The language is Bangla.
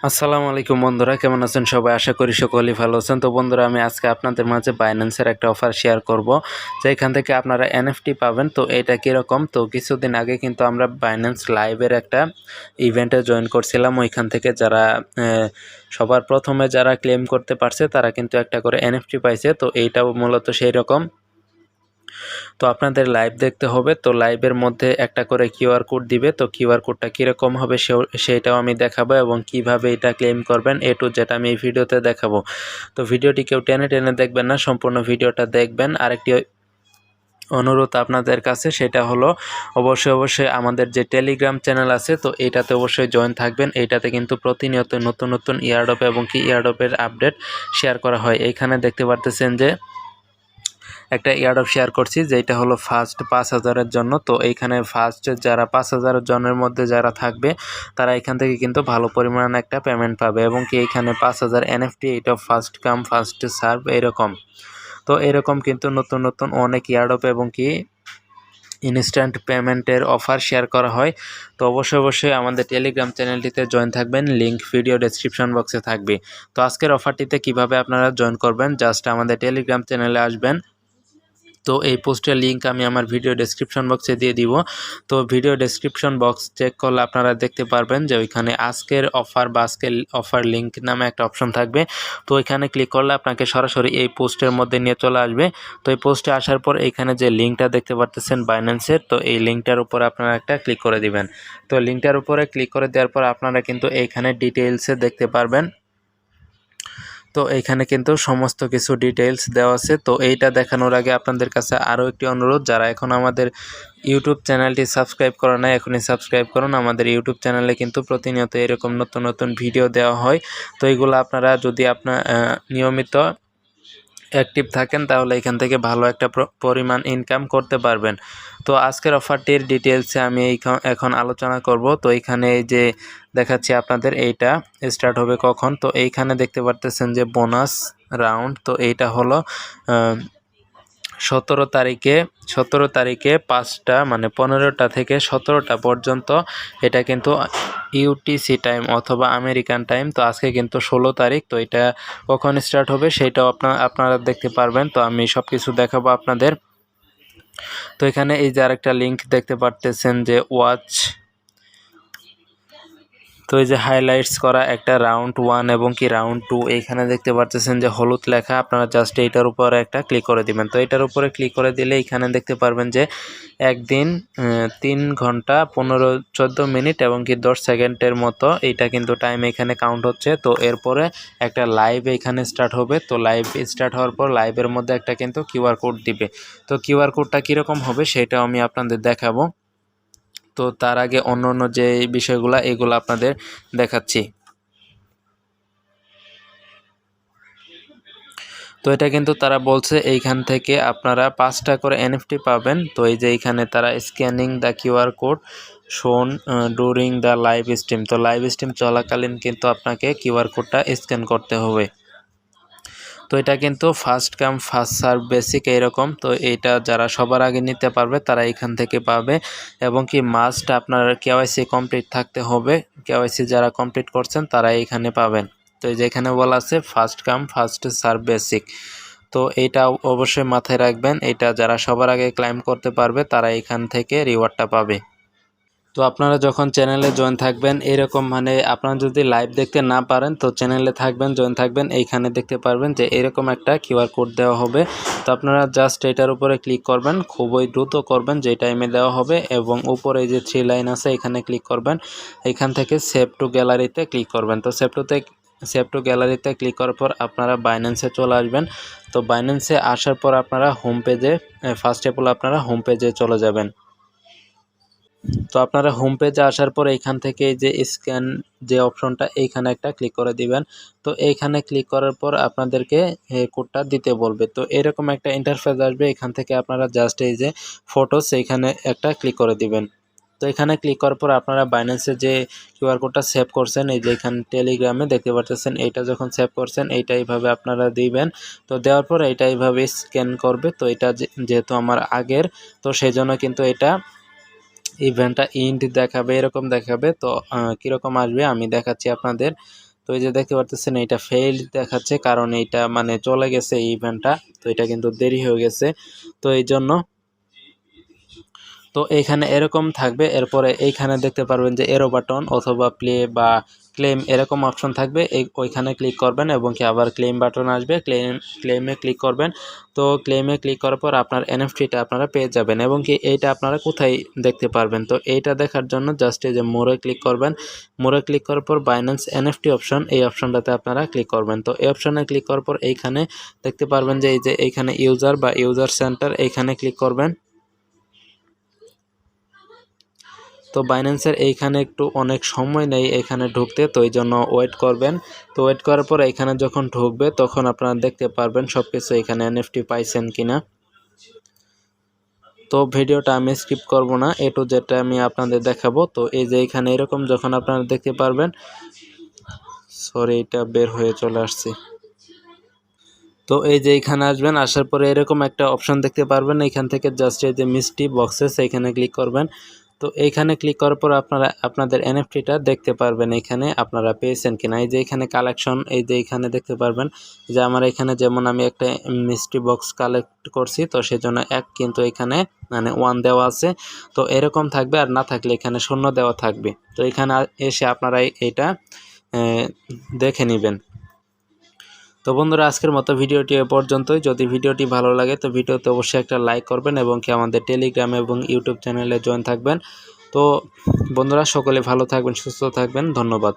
আসসালামু আলাইকুম বন্ধুরা, কেমন আছেন সবাই? আশা করি সকলেই ভালো আছেন। তো বন্ধুরা, আমি আজকে আপনাদের মাঝে বাইন্যান্সের একটা অফার শেয়ার করব, যেখান থেকে আপনারা এনএফটি পাবেন। তো এটা কীরকম? তো কিছুদিন আগে কিন্তু আমরা বাইন্যান্স লাইভের একটা ইভেন্টে জয়েন করছিলাম। ওইখান থেকে যারা সবার প্রথমে যারা ক্লেম করতে পারছে তারা কিন্তু একটা করে এনএফটি পাইছে। তো এইটাও মূলত সেই রকম। তো আপনাদের লাইভ দেখতে হবে। তো লাইভের মধ্যে একটা করে কিউআর কোড দিবে। তো কিউআর কোডটা কীরকম হবে সেইটাও আমি দেখাবো, এবং কিভাবে এটা ক্লেম করবেন এ টু জেড আমি এই ভিডিওতে দেখাবো। তো ভিডিওটি কেউ টেনে টেনে দেখবেন না, সম্পূর্ণ ভিডিওটা দেখবেন। আরেকটি অনুরোধ আপনাদের কাছে, সেটা হলো অবশ্যই আমাদের যে টেলিগ্রাম চ্যানেল আছে, তো এইটাতে অবশ্যই জয়েন থাকবেন। এইটাতে কিন্তু প্রতিনিয়ত নতুন নতুন ইয়ারড্রপ এবং কি ইয়ারড্রপের আপডেট শেয়ার করা হয়। এইখানে দেখতে পারতেছেন যে একটা ইয়ারড্রপ শেয়ার করছি, যেটা হলো ফার্স্ট 5000-এর জন্য। তো এইখানে ফার্স্ট যারা 5000 জনের মধ্যে যারা থাকবে, তারা এখান থেকে কিন্তু ভালো পরিমাণ একটা পেমেন্ট পাবে, এবং কি এইখানে 5000 এনএফটি, এটা ফার্স্ট কাম ফার্স্ট সার্ভ এরকম। তো এরকম কিন্তু নতুন নতুন অনেক ইয়ারড্রপ এবং কি ইনস্ট্যান্ট পেমেন্টের অফার শেয়ার করা হয়। তো অবশ্যই আমাদের টেলিগ্রাম চ্যানেলটিতে জয়েন থাকবেন, লিঙ্ক ভিডিও ডেসক্রিপশন বক্সে থাকবে। তো আজকের অফারটিতে কিভাবে আপনারা জয়েন করবেন, জাস্ট আমাদের টেলিগ্রাম চ্যানেলে আসবেন। তো এই পোস্টের লিঙ্ক আমি আমার ভিডিও ডেসক্রিপশন বক্সে দিয়ে দিব। তো ভিডিও ডেসক্রিপশন বক্স চেক করলে আপনারা দেখতে পারবেন যে ওইখানে আজকের অফার বা আজকের অফার লিঙ্ক নামে একটা অপশন থাকবে। তো ওইখানে ক্লিক করলে আপনাকে সরাসরি এই পোস্টের মধ্যে নিয়ে চলে আসবে। তো এই পোস্টে আসার পর এইখানে যে লিঙ্কটা দেখতে পারতেছেন বাইন্যান্সের, তো এই লিঙ্কটার উপরে আপনারা একটা ক্লিক করে দিবেন। তো লিঙ্কটার উপরে ক্লিক করে দেওয়ার পর আপনারা কিন্তু এইখানে ডিটেইলসে দেখতে পারবেন। তো এইখানে কিন্তু সমস্ত কিছু ডিটেইলস দেওয়া আছে। তো এইটা দেখানোর আগে আপনাদের কাছে আরও একটি অনুরোধ, যারা এখন আমাদের ইউটিউব চ্যানেলটি সাবস্ক্রাইব করা নাই, এখনই সাবস্ক্রাইব করুন। আমাদের ইউটিউব চ্যানেলে কিন্তু প্রতিনিয়ত এরকম নতুন নতুন ভিডিও দেওয়া হয়। তো এইগুলো আপনারা যদি আপনার নিয়মিত অ্যাক্টিভ থাকেন, তাহলে এখান থেকে ভালো একটা পরিমাণ ইনকাম করতে পারবেন। তো আজকের অফারটির ডিটেলসে আমি এখন আলোচনা করব। তো এইখানে এই যে দেখাচ্ছি আপনাদের, এইটা স্টার্ট হবে কখন। তো এইখানে দেখতে পারতেছেন যে বোনাস রাউন্ড, তো এইটা হলো 17 তারিখে 5টা মানে 15টা থেকে 17টা পর্যন্ত। এটা কিন্তু ইউটিসি টাইম অথবা আমেরিকান টাইম। তো আজকে কিন্তু 16 তারিখ। তো এটা কখন স্টার্ট হবে সেটাও আপনারা দেখতে পারবেন। তো আমি সব কিছু দেখাবো আপনাদের। তো এখানে এই যে আরেকটা লিঙ্ক দেখতে পারতেছেন যে ওয়াচ। তো এই যে হাইলাইটস করা একটা রাউন্ড 1 এবং কি রাউন্ড 2, এইখানে দেখতে পারতেছেন যে হলুদ লেখা। আপনারা জাস্ট এইটার উপরে একটা ক্লিক করে দিবেন। তো এটার উপরে ক্লিক করে দিলে এখানে দেখতে পারবেন যে একদিন 3 ঘন্টা 14 মিনিট এবং কি 10 সেকেন্ডের মতো এইটা কিন্তু টাইম এখানে কাউন্ট হচ্ছে। তো এরপরে একটা লাইভ এখানে স্টার্ট হবে। তো লাইভ স্টার্ট হওয়ার পর লাইভের মধ্যে একটা কিন্তু কিউআর কোড দিবে। তো কিউআর কোডটা কীরকম হবে সেটাও আমি আপনাদের দেখাবো। তো তার আগে অন্য যে বিষয়গুলো এগুলো আপনাদের দেখাচ্ছি। তো এটা কিন্তু তারা বলছে এইখান থেকে আপনারা 5টা করে এনএফটি পাবেন। তো এই যে এইখানে তারা স্ক্যানিং দ্য কিউআর কোড শোন ডুরিং দ্য লাইভ স্ট্রিম। তো লাইভ স্ট্রিম চলাকালীন কিন্তু আপনাকে কিউআর কোডটা স্ক্যান করতে হবে। তো এটা কিন্তু first come first serve basis এইরকম। তো এইটা যারা সবার আগে নিতে পারবে তারা এখান থেকে পাবে, এবং কি মাস্ট আপনার কেওয়াইসি কমপ্লিট থাকতে হবে। কেওয়াইসি যারা কমপ্লিট করছেন তারা এইখানে পাবেন। তো এই যে এখানে বলা আছে first come first serve basis. তো এইটা অবশ্যই মাথায় রাখবেন। এটা যারা সবার আগে ক্লাইম করতে পারবে তারা এখান থেকে রিওয়ার্ডটা পাবে। তো আপনারা যখন চ্যানেলে জয়েন থাকবেন, এরকম মানে আপনারা যদি লাইভ দেখতে না পারেন, তো চ্যানেলে থাকবেন, জয়েন থাকবেন, এইখানে দেখতে পারবেন যে এরকম একটা কিউআর কোড দেওয়া হবে। তো আপনারা জাস্ট এটার উপরে ক্লিক করবেন, খুবই দ্রুত করবেন যে টাইমে দেওয়া হবে, এবং উপরে যে 3 লাইন আছে এখানে ক্লিক করবেন। এখান থেকে সেভ টু গ্যালারিতে ক্লিক করবেন। তো সেভ টু গ্যালারিতে ক্লিক করার পর আপনারা বাইন্যান্সে চলে আসবেন। তো বাইন্যান্সে আসার পর আপনারা হোম পেজে ফার্স্ট অফ অল আপনারা হোম পেজে চলে যাবেন। তো আপনারা হোম পেজে আসার পর এইখান থেকে যে স্ক্যান যে অপশনটা এইখানে একটা ক্লিক করে দিবেন। তো এইখানে ক্লিক করার পর আপনাদেরকে কোডটা দিতে বলবে। তো এরকম একটা ইন্টারফেস আসবে। এখান থেকে আপনারা জাস্ট এই যে ফটোস এইখানে একটা ক্লিক করে দিবেন। তো এখানে ক্লিক করার পর আপনারা বাইন্যান্সে যে কিউআর কোডটা সেভ করছেন, এই যে এখানে টেলিগ্রামে দেখতে পাচ্ছেন, এইটা যখন সেভ করছেন এইটা এইভাবে আপনারা দিবেন। তো দেওয়ার পর এইটা এইভাবে স্ক্যান করবে। তো এটা যেহেতু আমার আগের, তো সেই জন্য কিন্তু এটা ইভেন্টটা ইন্ড দেখাবে, এরকম দেখাবে। তো কীরকম আসবে আমি দেখাচ্ছি আপনাদের। তো এই যে দেখতে পারতেছেন এটা ফেইল দেখাচ্ছে, কারণ এইটা মানে চলে গেছে এই ইভেন্টটা, তো এটা কিন্তু দেরি হয়ে গেছে, তো এই জন্য। তো এইখানে এরকম থাকবে, এরপরে এইখানে দেখতে পারবেন যে এরো বাটন অথবা প্লে বা ক্লেম এরকম অপশন থাকবে, ওইখানে ক্লিক করবেন এবং কি আবার ক্লেম বাটন আসবে, ক্লেমে ক্লিক করবেন। তো ক্লেমে ক্লিক করার পর আপনার এনএফটিটা আপনারা পেয়ে যাবেন এবং কি এইটা আপনারা কোথায় দেখতে পারবেন। তো এইটা দেখার জন্য জাস্ট এই যে মোরে ক্লিক করবেন, মোরে ক্লিক করার পর বাইন্যান্স এনএফটি অপশন, এই অপশনটাতে আপনারা ক্লিক করবেন। তো এই অপশনে ক্লিক করার পর এইখানে দেখতে পারবেন যে এই যে এইখানে ইউজার বা ইউজার সেন্টার, এইখানে ক্লিক করবেন। তো বাইন্যান্সের এইখানে একটু অনেক সময় নেই এখানে ঢুকতে, তো এই জন্য ওয়েট করবেন। তো ওয়েট করার পর এখানে যখন ঢুকবে তখন আপনারা দেখতে পারবেন সব কিছু এখানে এনএফটি পাইছেন কিনা। তো ভিডিওটা আমি স্কিপ করব না, এ টু জেড আমি আপনাদের দেখাবো। তো এই যে এখানে এরকম যখন আপনারা দেখতে পারবেন, সরি এটা বের হয়ে চলে আসছে। তো এই যে এখানে আসবেন, আসার পরে এরকম একটা অপশন দেখতে পারবেন, এখান থেকে জাস্ট এই যে মিস্টি বক্সেস এখানে ক্লিক করবেন। তো এইখানে ক্লিক করার পর আপনারা আপনাদের এনএফটিটা দেখতে পারবেন এখানে আপনারা পেয়েছেন কিনা। এই যে এখানে কালেকশন, এই যে এখানে দেখতে পারবেন যে আমার এখানে যেমন আমি একটা মিস্টি বক্স কালেক্ট করছি, তো সেজন্য এক কিন্তু এখানে মানে 1 দেওয়া আছে। তো এরকম থাকবে, আর না থাকলে এখানে 0 দেওয়া থাকবে। তো এখানে এসে আপনারা এইটা দেখে নেবেন। তো বন্ধুরা আজকের মতো ভিডিওটি এ পর্যন্তই। যদি ভিডিওটি ভালো লাগে তো ভিডিওতে অবশ্যই একটা লাইক করবেন এবং কি আমাদের টেলিগ্রাম এবং ইউটিউব চ্যানেলে জয়েন থাকবেন। তো বন্ধুরা সকলে ভালো থাকবেন, সুস্থ থাকবেন, ধন্যবাদ।